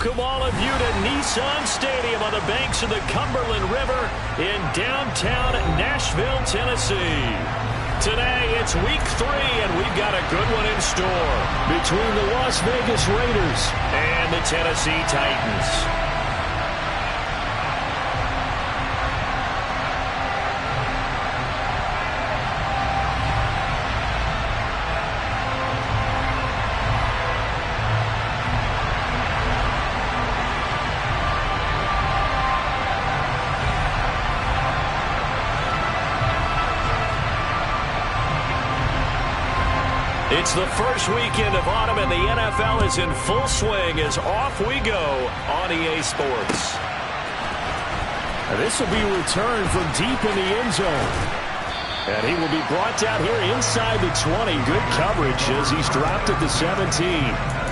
welcome all of you to Nissan Stadium on the banks of the Cumberland River in downtown Nashville, Tennessee. Today, it's week 3, and we've got a good one in store between the Las Vegas Raiders and the Tennessee Titans. It's the first weekend of autumn, and the NFL is in full swing as off we go on EA Sports. This will be returned from deep in the end zone. And he will be brought down here inside the 20. Good coverage as he's dropped at the 17.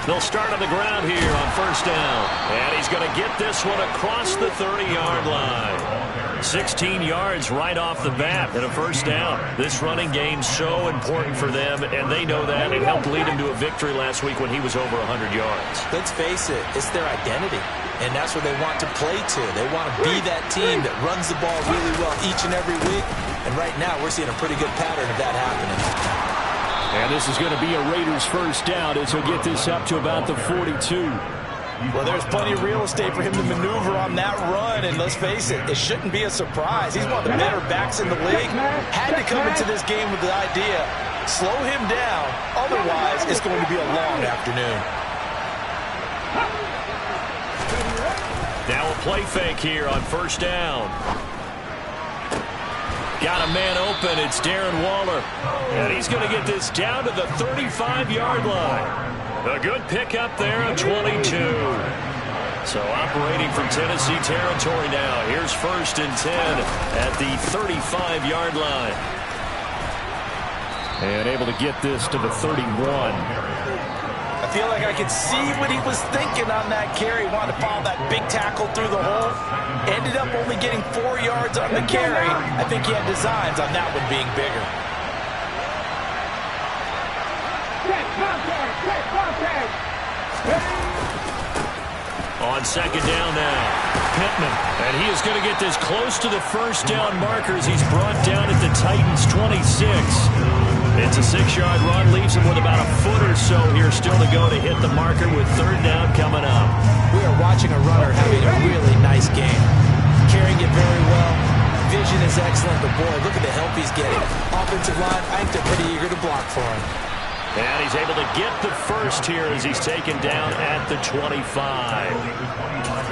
They'll start on the ground here on first down. And he's going to get this one across the 30-yard line. 16 yards right off the bat and a first down. This running game's so important for them, and they know that. It helped lead him to a victory last week when he was over 100 yards. Let's face it, it's their identity, and that's what they want to play to. They want to be that team that runs the ball really well each and every week. And right now, we're seeing a pretty good pattern of that happening. And this is going to be a Raiders first down as he'll get this up to about the 42. Well, there's plenty of real estate for him to maneuver on that run, and let's face it, it shouldn't be a surprise. He's one of the better backs in the league. Had to come into this game with the idea, slow him down, otherwise it's going to be a long afternoon. Now a play fake here on first down. Got a man open. It's Darren Waller. And he's going to get this down to the 35-yard line. A good pickup there of 22. So operating from Tennessee territory now. Here's first and 10 at the 35-yard line. And able to get this to the 31. I feel like I could see what he was thinking on that carry. Wanted to follow that big tackle through the hole. Ended up only getting 4 yards on the carry. I think he had designs on that one being bigger. On second down now, Pittman. And he is going to get this close to the first down markers. He's brought down at the Titans' 26. It's a 6-yard run, leaves him with about a foot or so here still to go to hit the marker with third down coming up. We are watching a runner having a really nice game. Carrying it very well. Vision is excellent, but boy, look at the help he's getting. Offensive line, I think they're pretty eager to block for him. And he's able to get the first here as he's taken down at the 25.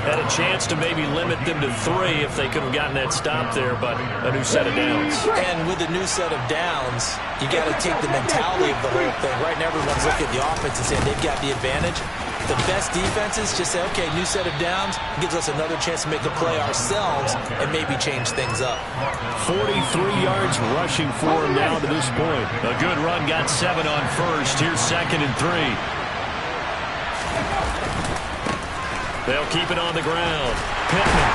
Had a chance to maybe limit them to 3 if they could have gotten that stop there, but a new set of downs. And with a new set of downs, you got to take the mentality of the whole thing. Right now, everyone's looking at the offense and saying they've got the advantage. The best defenses just say, okay, new set of downs, gives us another chance to make a play ourselves and maybe change things up. 43 yards rushing for him now to this point. A good run, got 7 on first. Here's second and 3. They'll keep it on the ground. Pittman.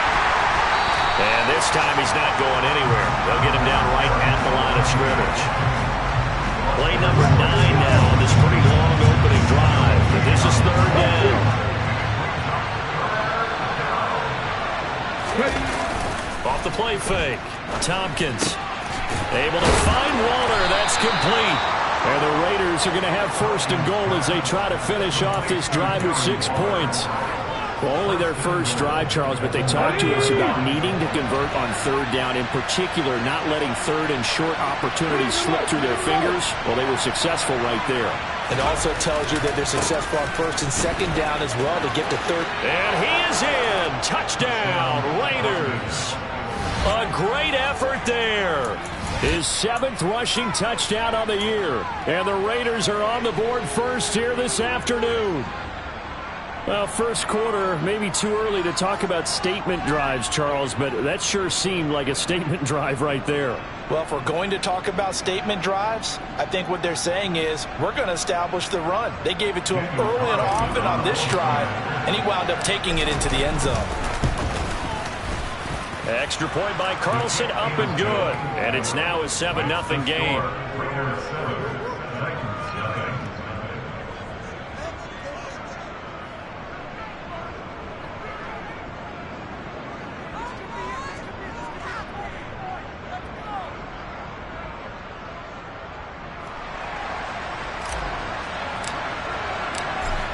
And this time he's not going anywhere. They'll get him down right at the line of scrimmage. Play number 9 now on this pretty long opening drive. But this is third down. Off the play fake. Tompkins able to find Waller. That's complete. And the Raiders are going to have first and goal as they try to finish off this drive with 6 points. Well, only their first drive, Charles, but they talked to us about needing to convert on third down, in particular not letting third and short opportunities slip through their fingers. Well, they were successful right there. It also tells you that they're successful on first and second down as well to get to third. And he is in. Touchdown, Raiders. A great effort there. His 7th rushing touchdown on the year. And the Raiders are on the board first here this afternoon. Well, first quarter, maybe too early to talk about statement drives, Charles, but that sure seemed like a statement drive right there. Well, if we're going to talk about statement drives, I think what they're saying is we're going to establish the run. They gave it to him early and often on this drive, and he wound up taking it into the end zone. Extra point by Carlson, up and good. And it's now a 7-0 game.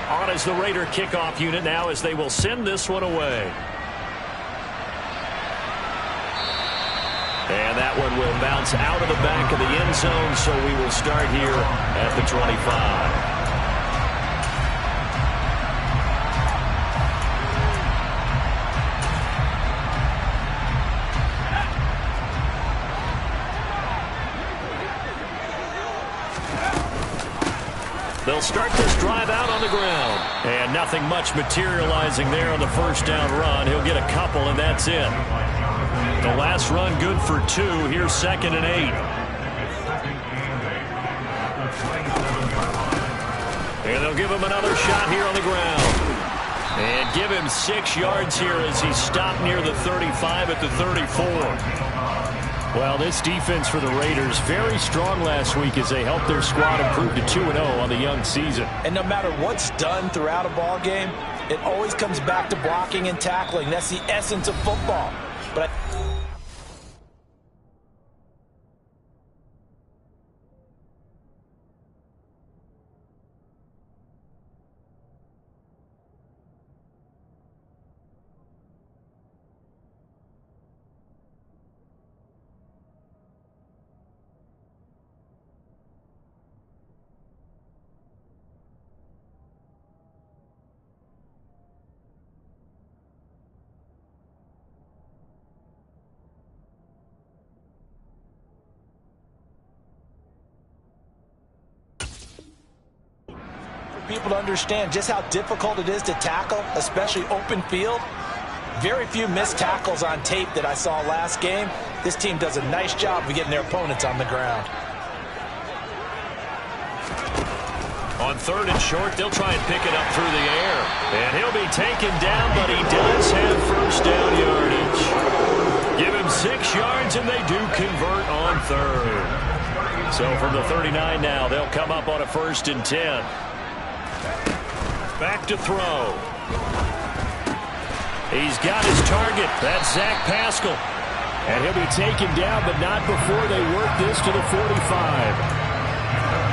On is the Raider kickoff unit now as they will send this one away. And that one will bounce out of the back of the end zone, so we will start here at the 25. They'll start this drive out on the ground. And nothing much materializing there on the first down run. He'll get a couple, and that's it. The last run good for 2. Here's 2nd and 8. And they'll give him another shot here on the ground. And give him 6 yards here as he stopped near the 35 at the 34. Well, this defense for the Raiders, very strong last week as they helped their squad improve to 2-0 on the young season. And no matter what's done throughout a ball game, it always comes back to blocking and tackling. That's the essence of football. But people to understand just how difficult it is to tackle, especially open field. Very few missed tackles on tape that I saw last game. This team does a nice job of getting their opponents on the ground. On 3rd and short, they'll try and pick it up through the air. And he'll be taken down, but he does have first down yardage. Give him 6 yards, and they do convert on 3rd. So from the 39 now, they'll come up on a 1st and 10. Back to throw. He's got his target. That's Zach Pascal. And he'll be taken down, but not before they work this to the 45.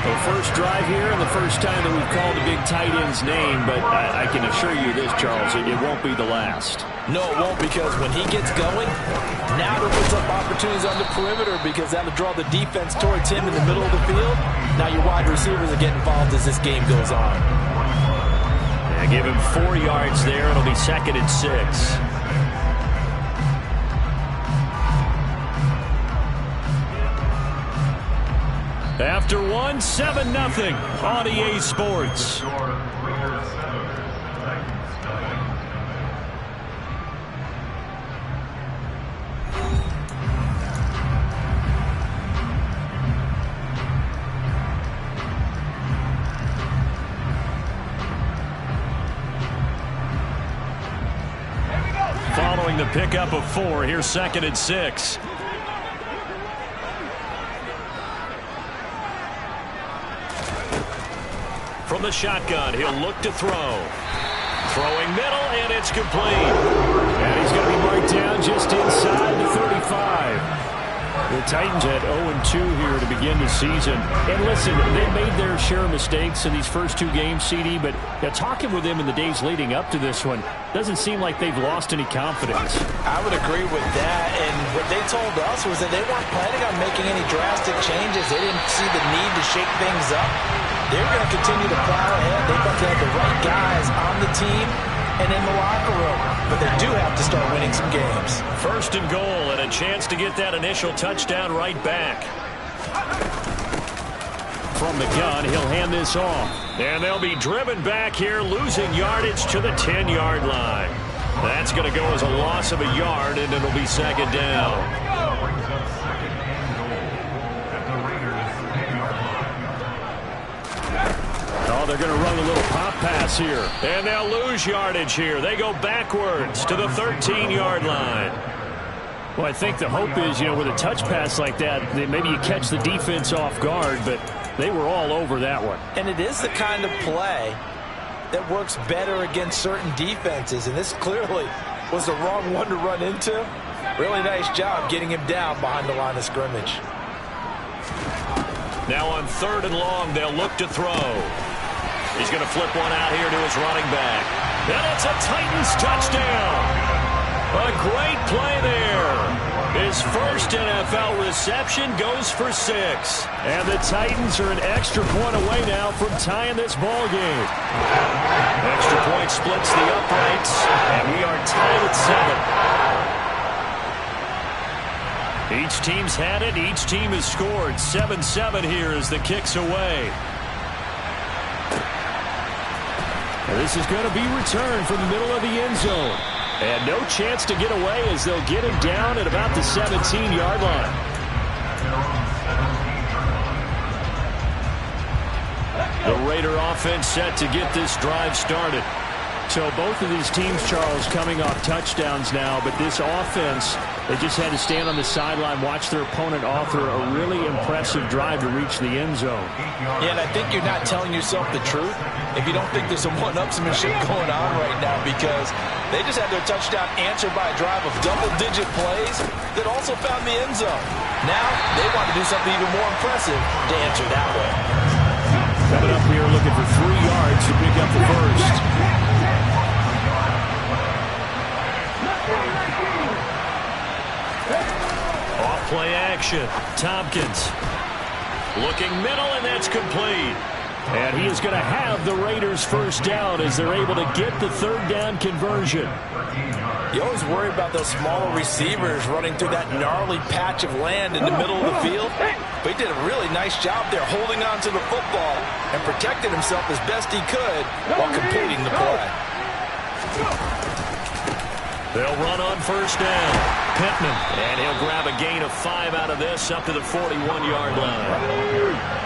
The first drive here and the first time that we've called a big tight end's name, but I can assure you this, Charles, it won't be the last. No, it won't, because when he gets going, now it opens up opportunities on the perimeter because that'll draw the defense towards him in the middle of the field. Now your wide receivers will get involved as this game goes on. Yeah, give him 4 yards there. It'll be 2nd and 6. After one, 7-0 on EA Sports. Following the pickup of 4, here's 2nd and 6. From the shotgun, he'll look to throw. Throwing middle, and it's complete. And he's going to be marked down just inside the 35. The Titans at 0-2 here to begin the season. And listen, they made their share of mistakes in these first 2 games, CD, but talking with them in the days leading up to this one, doesn't seem like they've lost any confidence. I would agree with that, and what they told us was that they weren't planning on making any drastic changes. They didn't see the need to shake things up. They were going to continue to plow ahead. They thought they had the right guys on the team and in the locker room, but they do have to start winning some games. 1st and goal, and a chance to get that initial touchdown right back. from the gun. He'll hand this off. And they'll be driven back here, losing yardage to the 10-yard line. That's going to go as a loss of a yard, and it'll be second down. Oh, they're going to run a little pop pass here. And they'll lose yardage here. They go backwards to the 13-yard line. Well, I think the hope is, with a touch pass like that, maybe you catch the defense off guard, but they were all over that one. And it is the kind of play that works better against certain defenses, and this clearly was the wrong one to run into. Really nice job getting him down behind the line of scrimmage. Now on 3rd and long, they'll look to throw. He's going to flip one out here to his running back. And it's a Titans touchdown. A great play there. His first NFL reception goes for 6. And the Titans are an extra point away now from tying this ball game. Extra point splits the uprights, and we are tied at 7. Each team's had it. Each team has scored. 7-7 here as the kick's away. And this is going to be returned from the middle of the end zone. And no chance to get away as they'll get him down at about the 17-yard line. The Raider offense set to get this drive started. So both of these teams, Charles, coming off touchdowns now, but this offense, they just had to stand on the sideline, watch their opponent author a really impressive drive to reach the end zone. Yeah, and I think you're not telling yourself the truth if you don't think there's some one-upsmanship going on right now, because they just had their touchdown answered by a drive of double-digit plays that also found the end zone. Now they want to do something even more impressive to answer that way. Coming up here looking for 3 yards to pick up the first. Off-play action. Tompkins looking middle, and that's complete. And he is going to have the Raiders first down as they're able to get the 3rd down conversion. You always worry about those smaller receivers running through that gnarly patch of land in the middle of the field. But he did a really nice job there holding on to the football and protecting himself as best he could while completing the play. They'll run on first down. Pittman, and he'll grab a gain of 5 out of this up to the 41-yard line.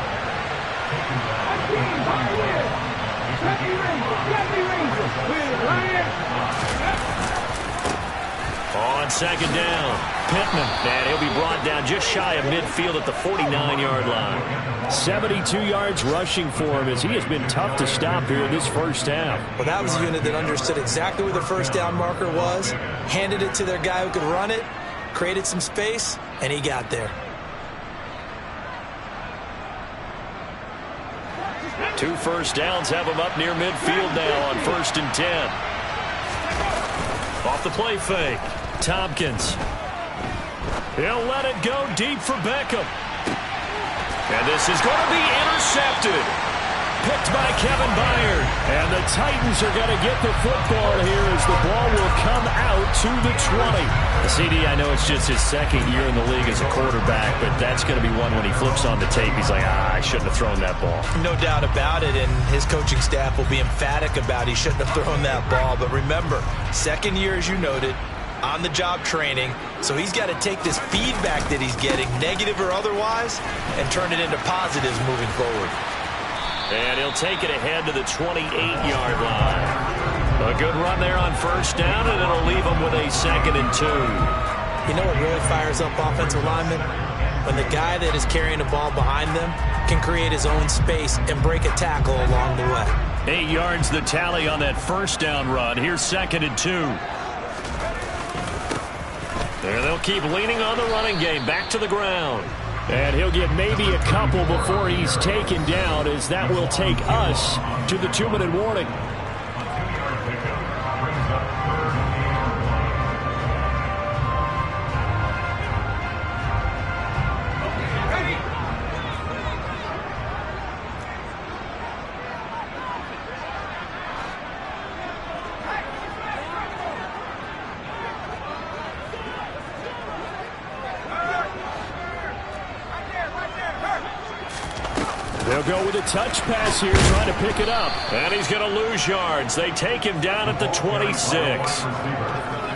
On second down, Pittman, and he'll be brought down just shy of midfield at the 49-yard line. 72 yards rushing for him as he has been tough to stop here in this first half. Well, that was a unit that understood exactly where the first down marker was, handed it to their guy who could run it, created some space, and he got there. 2 first downs have him up near midfield now on 1st and 10. Off the play fake. Tompkins. He'll let it go deep for Beckham. And this is going to be intercepted. Picked by Kevin Byard. And the Titans are going to get the football here as the ball will come out to the 20. CD, I know it's just his 2nd year in the league as a quarterback, but that's going to be one when he flips on the tape, he's like, I shouldn't have thrown that ball. No doubt about it, and his coaching staff will be emphatic about he shouldn't have thrown that ball. But remember, 2nd year, as you noted, on-the-job training, so he's got to take this feedback that he's getting, negative or otherwise, and turn it into positives moving forward. And he'll take it ahead to the 28-yard line. A good run there on first down, and it'll leave him with a 2nd and 2. You know what really fires up offensive linemen? When the guy that is carrying the ball behind them can create his own space and break a tackle along the way. 8 yards the tally on that first down run. Here's 2nd and 2. There they'll keep leaning on the running game. Back to the ground. And he'll get maybe a couple before he's taken down, as that will take us to the 2-minute warning. They'll go with a touch pass here, trying to pick it up. And he's going to lose yards. They take him down at the 26.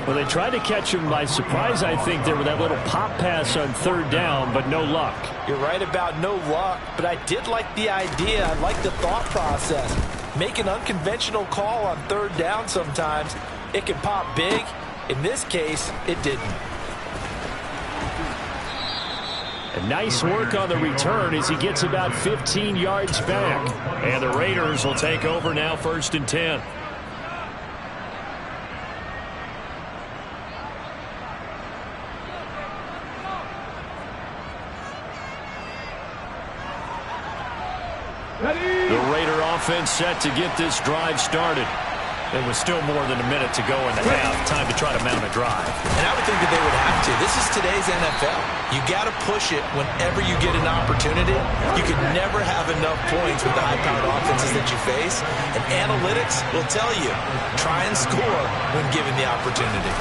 Well, they tried to catch him by surprise, I think, there with that little pop pass on third down, but no luck. You're right about no luck, but I did like the idea. I like the thought process. Make an unconventional call on third down sometimes. It can pop big. In this case, it didn't. And nice work on the return as he gets about 15 yards back. And the Raiders will take over now, 1st and 10. The Raider offense set to get this drive started. There was still more than a minute to go in the half. Time to try to mount a drive. And I would think that they would have to. This is today's NFL. You got to push it whenever you get an opportunity. You can never have enough points with the high-powered offenses that you face. And analytics will tell you, try and score when given the opportunity.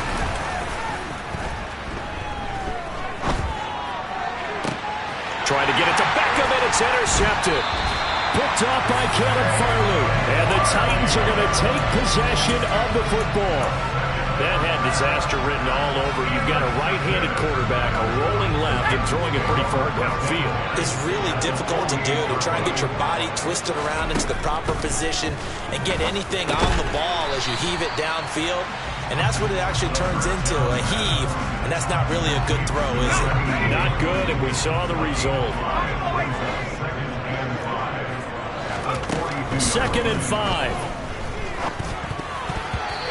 Trying to get it to Beckham, and it's intercepted. Picked off by Caleb Farley. And the Titans are going to take possession of the football. That had disaster written all over. You've got a right-handed quarterback, a rolling left, and throwing it pretty far downfield. It's really difficult to do, to try and get your body twisted around into the proper position and get anything on the ball as you heave it downfield. And that's what it actually turns into, a heave. And that's not really a good throw, is it? Not good, and we saw the result. 2nd and 5.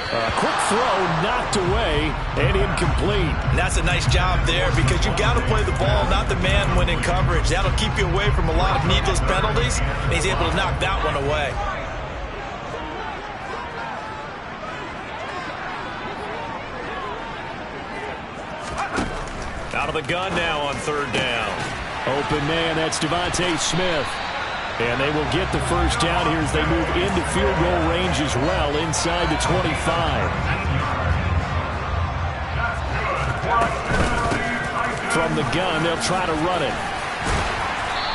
A quick throw knocked away and incomplete. And that's a nice job there because you've got to play the ball, not the man when in coverage. That'll keep you away from a lot of needless penalties. And he's able to knock that one away. Out of the gun now on 3rd down. Open man, that's Devontae Smith. And they will get the first down here as they move into field goal range as well, inside the 25. From the gun, they'll try to run it.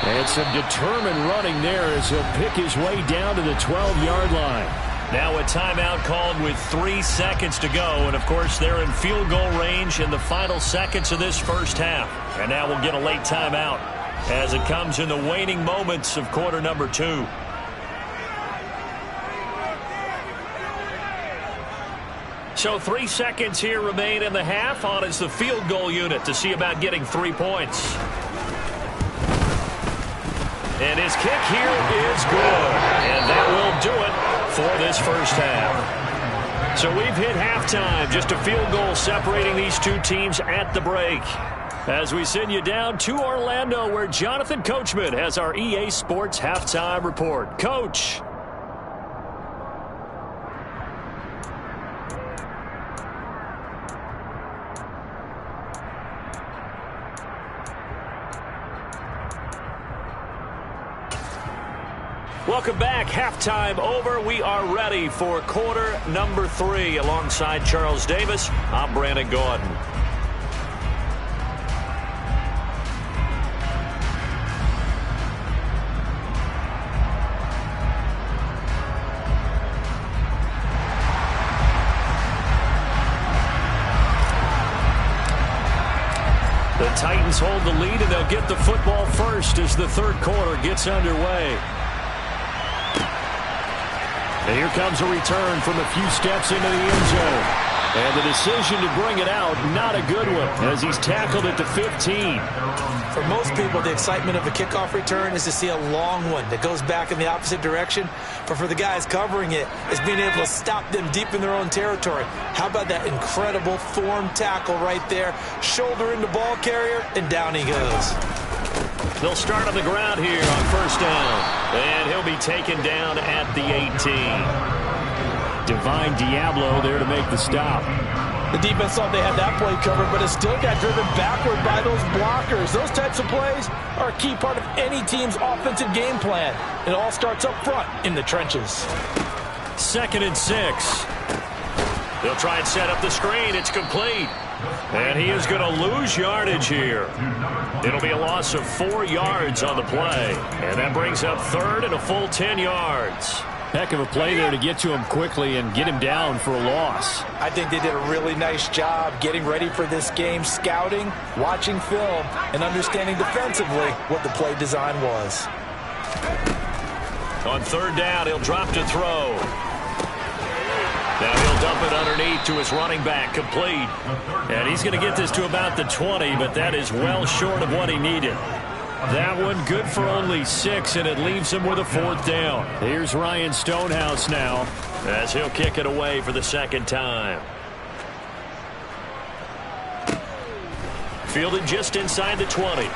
And some determined running there as he'll pick his way down to the 12-yard line. Now a timeout called with 3 seconds to go. And, of course, they're in field goal range in the final seconds of this first half. And now we'll get a late timeout as it comes in the waning moments of quarter number 2. So 3 seconds here remain in the half. On is the field goal unit to see about getting 3 points. And his kick here is good. And that will do it for this first half. So we've hit halftime. Just a field goal separating these two teams at the break. As we send you down to Orlando, where Jonathan Coachman has our EA Sports Halftime Report. Coach. Welcome back. Halftime over. We are ready for quarter number 3. Alongside Charles Davis, I'm Brandon Gaudin. The Titans hold the lead, and they'll get the football first as the third quarter gets underway. And here comes a return from a few steps into the end zone. And the decision to bring it out, not a good one, as he's tackled at the 15. For most people, the excitement of a kickoff return is to see a long one that goes back in the opposite direction. But for the guys covering it, it's being able to stop them deep in their own territory. How about that incredible form tackle right there? Shoulder into ball carrier, and down he goes. They'll start on the ground here on first down. And he'll be taken down at the 18. Divine Diablo there to make the stop. The defense thought they had that play covered, but it still got driven backward by those blockers. Those types of plays are a key part of any team's offensive game plan. It all starts up front in the trenches. 2nd and 6. They'll try and set up the screen. It's complete. And he is going to lose yardage here. It'll be a loss of 4 yards on the play. And that brings up third and a full 10 yards. Heck of a play there to get to him quickly and get him down for a loss. I think they did a really nice job getting ready for this game, scouting, watching film, and understanding defensively what the play design was. On third down, he'll drop to throw. Now he'll dump it underneath to his running back, complete. And he's going to get this to about the 20, but that is well short of what he needed. That one good for only 6, and it leaves him with a 4th down. Here's Ryan Stonehouse now, as he'll kick it away for the second time. Fielded just inside the 20.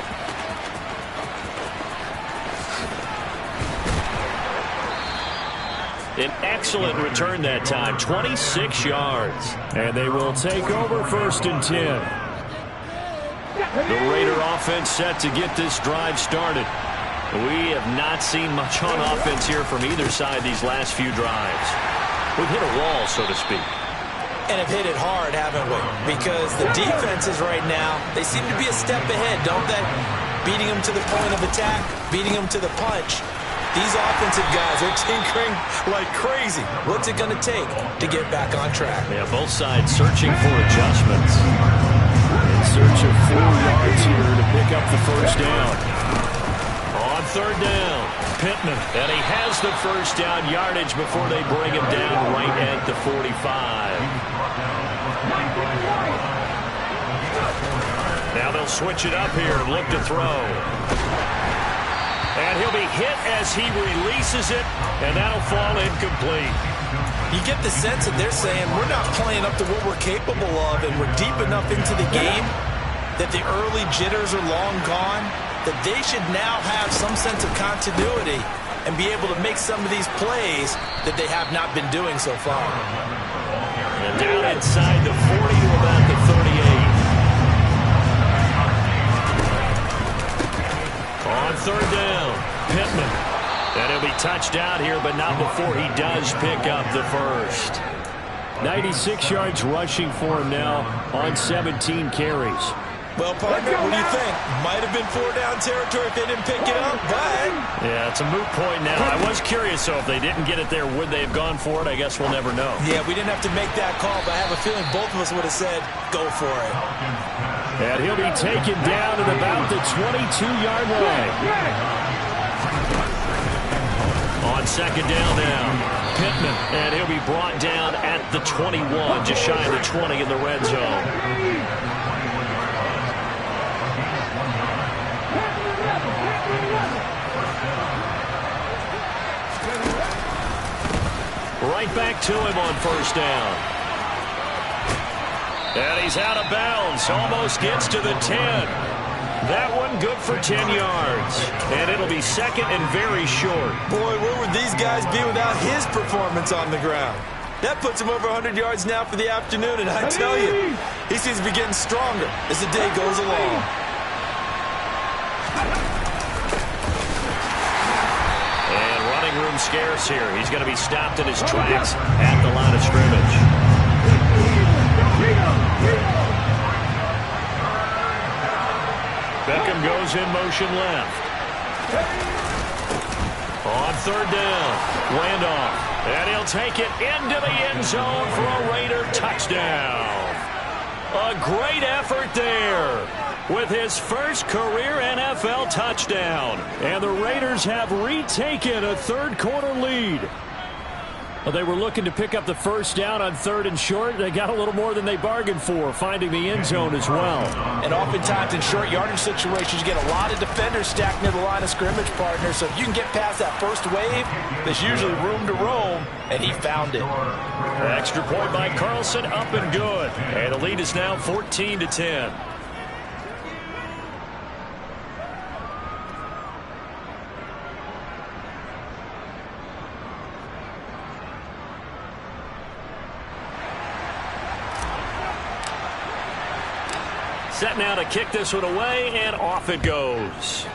An excellent return that time, 26 yards. And they will take over 1st and 10. The Raider offense set to get this drive started. We have not seen much on offense here from either side these last few drives. We've hit a wall, so to speak. And have hit it hard, haven't we? Because the defenses right now, they seem to be a step ahead, don't they? Beating them to the point of attack, beating them to the punch. These offensive guys are tinkering like crazy. What's it going to take to get back on track? Yeah, both sides searching for adjustments. In search of 4 yards here to pick up the 1st down. On third down, Pittman. And he has the 1st down yardage before they bring him down right at the 45. Now they'll switch it up here and look to throw. And he'll be hit as he releases it, and that'll fall incomplete. You get the sense that they're saying we're not playing up to what we're capable of, and we're deep enough into the game that the early jitters are long gone, that they should now have some sense of continuity and be able to make some of these plays that they have not been doing so far. And down inside the 40 to about the 38. On third down, Pittman. And he'll be touched out here, but not before he does pick up the 1st. 96 yards rushing for him now on 17 carries. Well, partner, what do you think? Might have been 4-down territory if they didn't pick it up, but... Yeah, it's a moot point now. I was curious, so if they didn't get it there, would they have gone for it? I guess we'll never know. Yeah, we didn't have to make that call, but I have a feeling both of us would have said, go for it. And he'll be taken down at about the 22-yard line. On second down now, Pittman. And he'll be brought down at the 21, just shy of the 20 in the red zone. Right back to him on 1st down. And he's out of bounds. Almost gets to the 10. That one good for 10 yards. And it'll be 2nd and very short. Boy, where would these guys be without his performance on the ground? That puts him over 100 yards now for the afternoon, and I tell you, he seems to be getting stronger as the day goes along. And running room scarce here. He's going to be stopped in his tracks at the line of scrimmage. Beckham goes in motion left. On third down, Randolph. And he'll take it into the end zone for a Raider touchdown. A great effort there with his first career NFL touchdown. And the Raiders have retaken a 3rd quarter lead. Well, they were looking to pick up the 1st down on 3rd and short. They got a little more than they bargained for, finding the end zone as well. And oftentimes in short yardage situations, you get a lot of defenders stacked near the line of scrimmage, partner. So if you can get past that first wave, there's usually room to roam, and he found it. Extra point by Carlson, up and good. And the lead is now 14-10. Set now to kick this one away, and off it goes.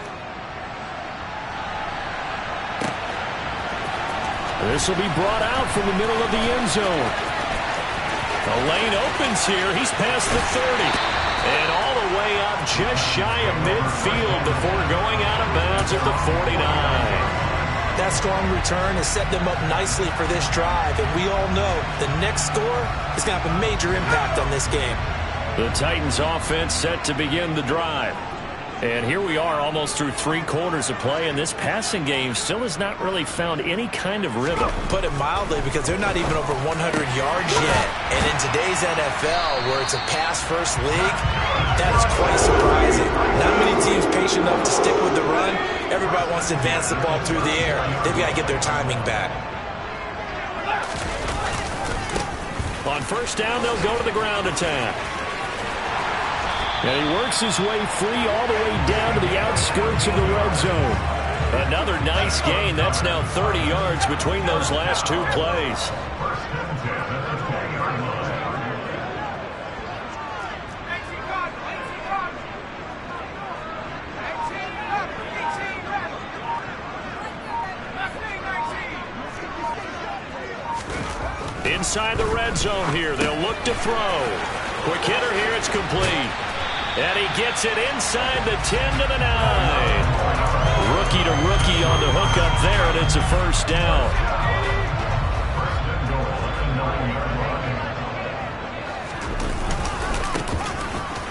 This will be brought out from the middle of the end zone. The lane opens here. He's past the 30. And all the way up just shy of midfield before going out of bounds at the 49. That strong return has set them up nicely for this drive. And we all know the next score is going to have a major impact on this game. The Titans offense set to begin the drive. And here we are almost through 3 quarters of play, and this passing game still has not really found any kind of rhythm. Put it mildly, because they're not even over 100 yards yet. And in today's NFL, where it's a pass-first league, that is quite surprising. Not many teams patient enough to stick with the run. Everybody wants to advance the ball through the air. They've got to get their timing back. On first down, they'll go to the ground attack. And he works his way free all the way down to the outskirts of the red zone. Another nice gain. That's now 30 yards between those last 2 plays. Inside the red zone here. They'll look to throw. Quick hitter here. It's complete. And he gets it inside the 10 to the 9. Rookie to rookie on the hook up there, and it's a first down.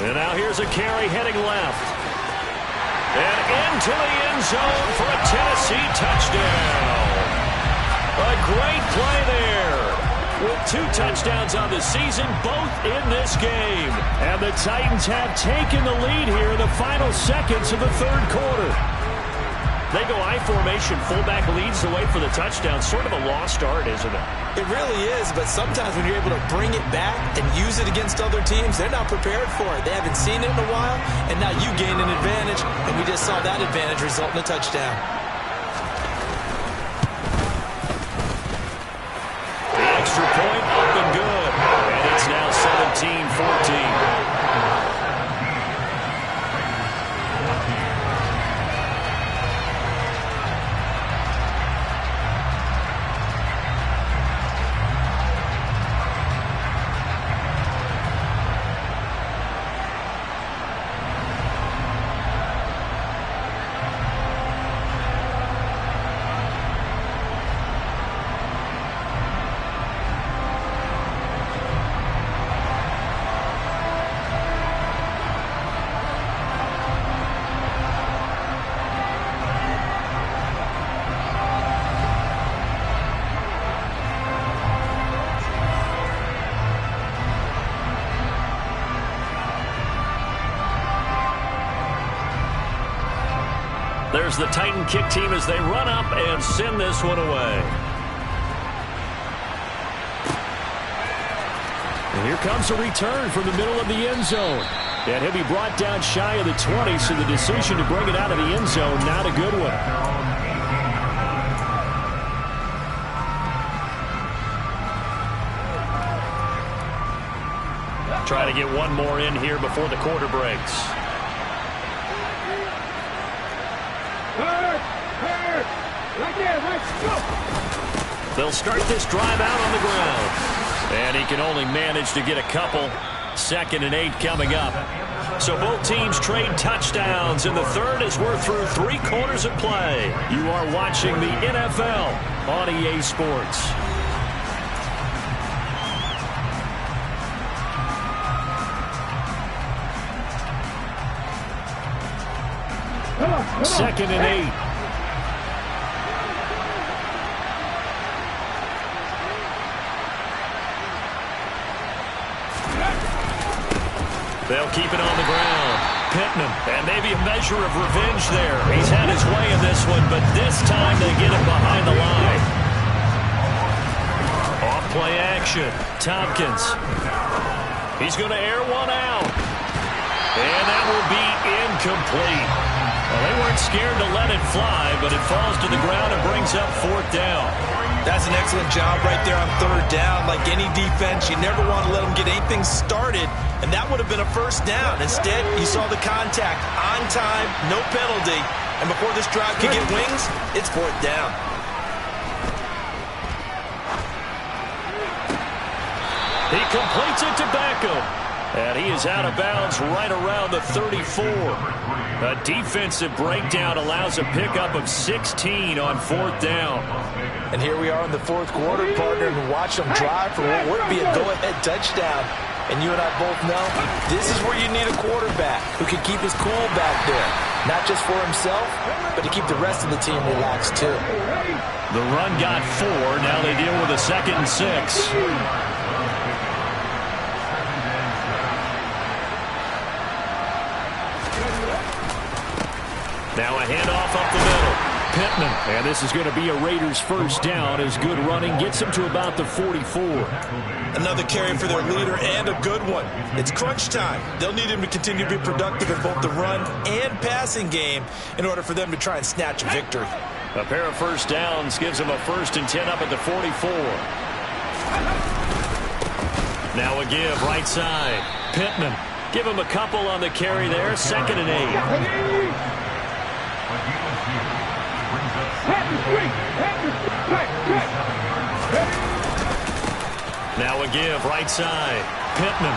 And now here's a carry heading left. And into the end zone for a Tennessee touchdown. A great play there. With 2 touchdowns on the season, both in this game. And the Titans have taken the lead here in the final seconds of the 3rd quarter. They go I formation, fullback leads the way for the touchdown. Sort of a lost art, isn't it? It really is, but sometimes when you're able to bring it back and use it against other teams, they're not prepared for it. They haven't seen it in a while, and now you gain an advantage, and we just saw that advantage result in a touchdown. Extra point up and good. And it's now 17-14. There's the Titan kick team as they run up and send this one away. And here comes a return from the middle of the end zone. And he'll be brought down shy of the 20, so the decision to bring it out of the end zone, not a good one. Try to get one more in here before the quarter breaks. They'll start this drive out on the ground. And he can only manage to get a couple. 2nd and 8 coming up. So both teams trade touchdowns in the 3rd as we're through 3 quarters of play. You are watching the NFL on EA Sports. Second and 8. They'll keep it on the ground. Pittman, and maybe a measure of revenge there. He's had his way in this one, but this time they get him behind the line. Off-play action. Tompkins. He's going to air one out. And that will be incomplete. Well, they weren't scared to let it fly, but it falls to the ground and brings up 4th down. That's an excellent job right there on 3rd down. Like any defense, you never want to let them get anything started, and that would have been a first down. Instead, you saw the contact on time, no penalty, and before this drive could get wings, it's 4th down. He completes it to Beckham. And he is out of bounds right around the 34. A defensive breakdown allows a pickup of 16 on 4th down. And here we are in the 4th quarter, partner, and watch them drive for what would be a go-ahead touchdown. And you and I both know this is where you need a quarterback who can keep his cool back there. Not just for himself, but to keep the rest of the team relaxed too. The run got 4. Now they deal with a 2nd and 6. Now a handoff up the middle. Pittman. And this is going to be a Raiders first down as good running gets him to about the 44. Another carry for their leader and a good one. It's crunch time. They'll need him to continue to be productive in both the run and passing game in order for them to try and snatch a victory. A pair of first downs gives him a 1st and 10 up at the 44. Now a give right side. Pittman. Give him a couple on the carry there. 2nd and 8. Now a give right side. Pittman.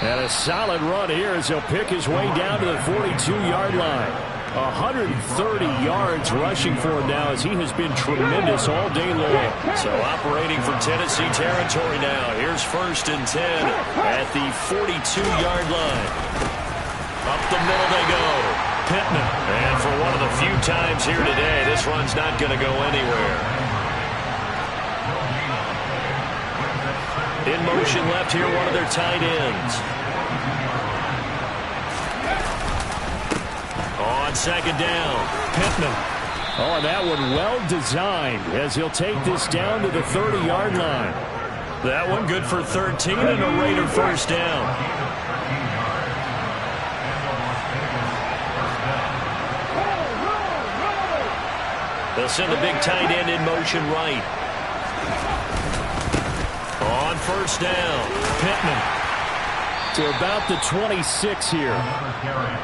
And a solid run here as he'll pick his way down to the 42-yard line. 130 yards rushing for him now as he has been tremendous all day long. So operating from Tennessee territory now. Here's 1st and 10 at the 42-yard line. Up the middle they go. Pittman. And for one of the few times here today, this run's not going to go anywhere. In motion left here, one of their tight ends. On 2nd down, Pittman. Oh, and that one well designed as he'll take this down to the 30-yard line. That one good for 13 and a Raider first down. They'll send the big tight end in motion right. On 1st down, Pittman. To about the 26 here.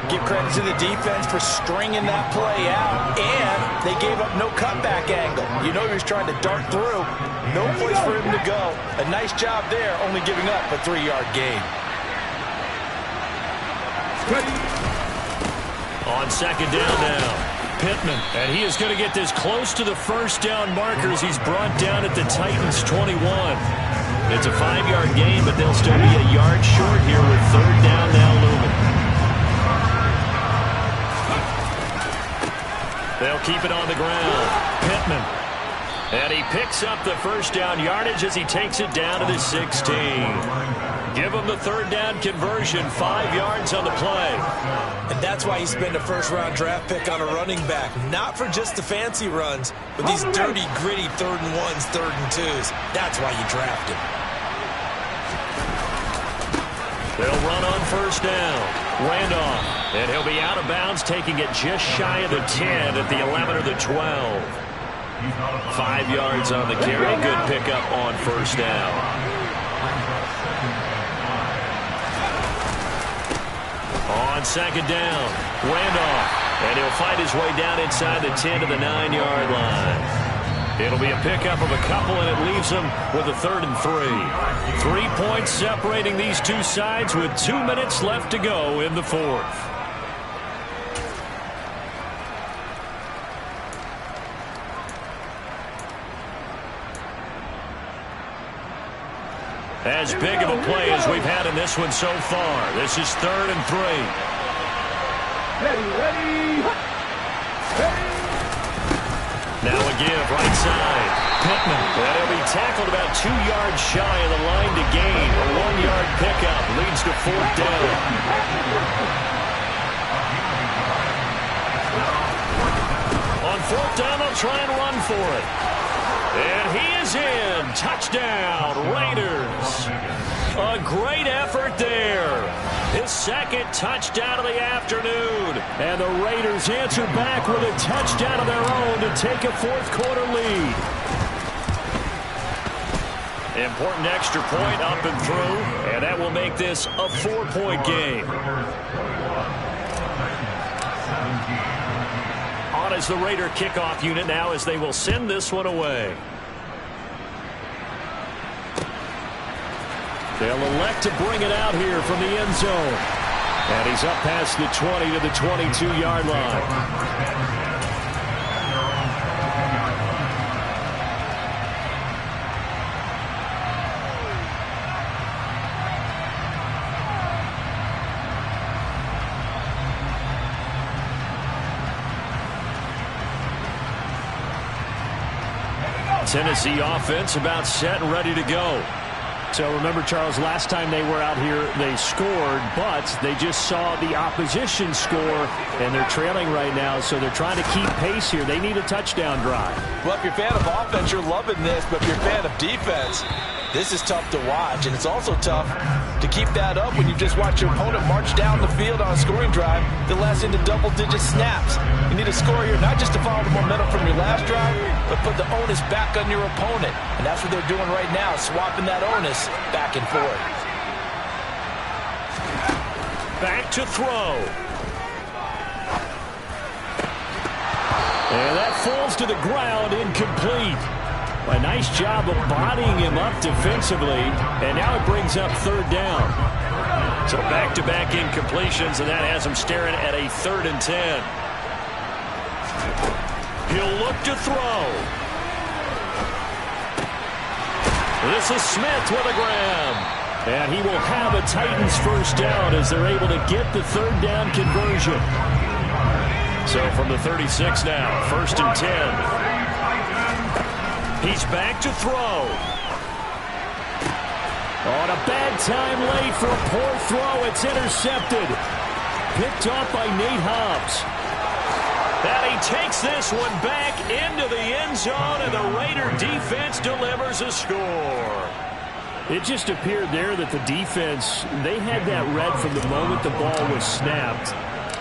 Give credit to the defense for stringing that play out, and they gave up no cutback angle. You know he was trying to dart through. No place for him to go. A nice job there, only giving up a 3-yard gain. On 2nd down now. Pittman, and he is going to get this close to the first down markers. He's brought down at the Titans' 21. It's a 5-yard gain, but they'll still be a yard short here with 3rd down now looming. They'll keep it on the ground. Pittman, and he picks up the first down yardage as he takes it down to the 16. Give him the 3rd down conversion, 5 yards on the play. And that's why you spend a first-round draft pick on a running back. Not for just the fancy runs, but these dirty, gritty 3rd and 1s, 3rd and 2s. That's why you draft him. They'll run on 1st down. Randolph. And he'll be out of bounds, taking it just shy of the 10 at the 11 or the 12. 5 yards on the carry. Good pickup on 1st down. On 2nd down, Randolph, and he'll fight his way down inside the 10 to the 9-yard line. It'll be a pickup of a couple, and it leaves them with a 3rd and 3. 3 points separating these two sides with 2 minutes left to go in the 4th. As big of a play as we've had in this one so far. This is 3rd and 3. Now a give right side. Pittman. And he'll be tackled about 2 yards shy of the line to gain. A 1-yard pickup leads to 4th down. On 4th down, they'll try and run for it. And he is in. Touchdown, Raiders. A great effort there. His 2nd touchdown of the afternoon. And the Raiders answer back with a touchdown of their own to take a 4th quarter lead. Important extra point up and through. And that will make this a 4-point game. On is the Raider kickoff unit now as they will send this one away. They'll elect to bring it out here from the end zone. And he's up past the 20 to the 22-yard line. Tennessee offense about set and ready to go. So remember, Charles, last time they were out here, they scored, but they just saw the opposition score, and they're trailing right now, so they're trying to keep pace here. They need a touchdown drive. Well, if you're a fan of offense, you're loving this, but if you're a fan of defense, this is tough to watch, and it's also tough to keep that up when you just watch your opponent march down the field on a scoring drive that lasts into double-digit snaps. You need a score here, not just to follow the momentum from your last drive, but put the onus back on your opponent. And that's what they're doing right now, swapping that onus back and forth. Back to throw. And that falls to the ground, incomplete. A nice job of bodying him up defensively, and now it brings up third down. So back-to-back incompletions, and that has him staring at a 3rd and 10. He'll look to throw. This is Smith with a grab. And he will have a Titans first down as they're able to get the 3rd down conversion. So from the 36 now, 1st and 10. He's back to throw. On a bad time late for a poor throw. It's intercepted. Picked off by Nate Hobbs. And he takes this one back into the end zone, and the Raider defense delivers a score. It just appeared there that the defense, they had that read from the moment the ball was snapped.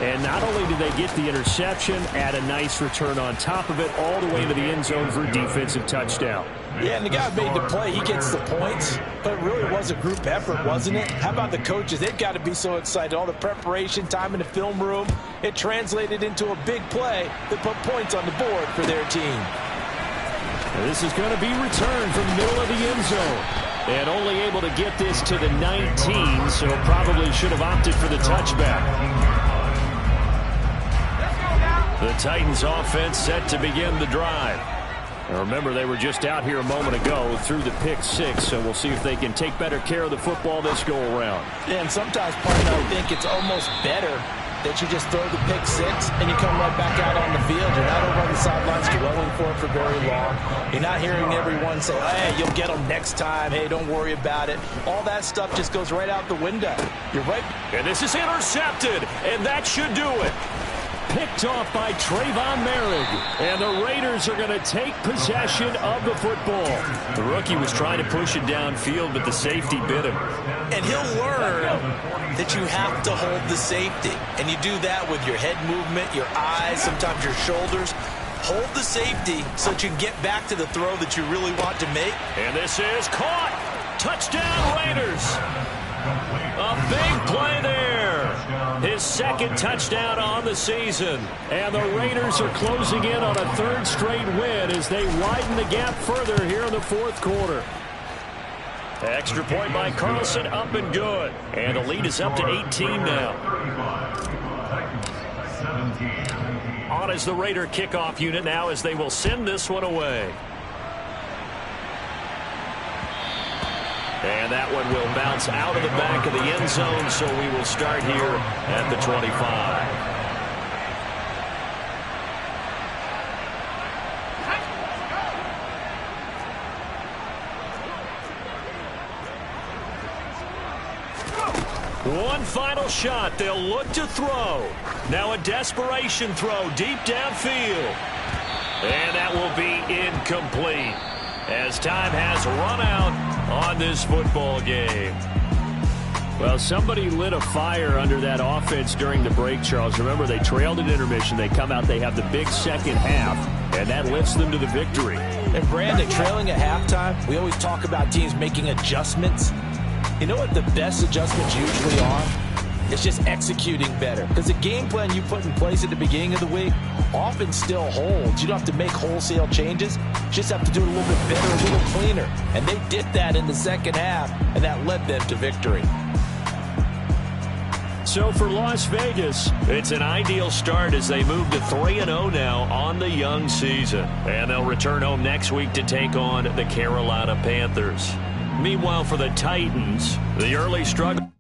And not only did they get the interception, add a nice return on top of it, all the way to the end zone for a defensive touchdown. Yeah, and the guy made the play. He gets the points, but it really was a group effort, wasn't it? How about the coaches? They've got to be so excited. All the preparation, time in the film room, it translated into a big play that put points on the board for their team. And this is going to be returned from the middle of the end zone. And only able to get this to the 19, so probably should have opted for the touchback. The Titans offense set to begin the drive. Now remember, they were just out here a moment ago through the pick 6, so we'll see if they can take better care of the football this go-around. Yeah, and sometimes, partner, I think it's almost better that you just throw the pick 6 and you come right back out on the field. You're not over on the sidelines dwelling for it for very long. You're not hearing everyone say, hey, you'll get them next time. Hey, don't worry about it. All that stuff just goes right out the window. You're right. And this is intercepted, and that should do it. Picked off by Trayvon Merrick. And the Raiders are going to take possession of the football. The rookie was trying to push it downfield, but the safety bit him. And he'll learn that you have to hold the safety. And you do that with your head movement, your eyes, sometimes your shoulders. Hold the safety so that you can get back to the throw that you really want to make. And this is caught. Touchdown, Raiders. A big play there. His 2nd touchdown on the season. And the Raiders are closing in on a 3rd straight win as they widen the gap further here in the 4th quarter. Extra point by Carlson, up and good. And the lead is up to 18 now. On is the Raider kickoff unit now as they will send this one away. And that one will bounce out of the back of the end zone, so we will start here at the 25. One final shot. They'll look to throw. Now a desperation throw deep downfield. And that will be incomplete as time has run out on this football game. Well, somebody lit a fire under that offense during the break, Charles. Remember, they trailed at intermission. They come out, they have the big second half, and that lifts them to the victory. And Brandon, trailing at halftime, we always talk about teams making adjustments. You know what the best adjustments usually are? It's just executing better. Because the game plan you put in place at the beginning of the week often still holds. You don't have to make wholesale changes. You just have to do it a little bit better, a little cleaner. And they did that in the second half, and that led them to victory. So for Las Vegas, it's an ideal start as they move to 3-0 now on the young season. And they'll return home next week to take on the Carolina Panthers. Meanwhile, for the Titans, the early struggle.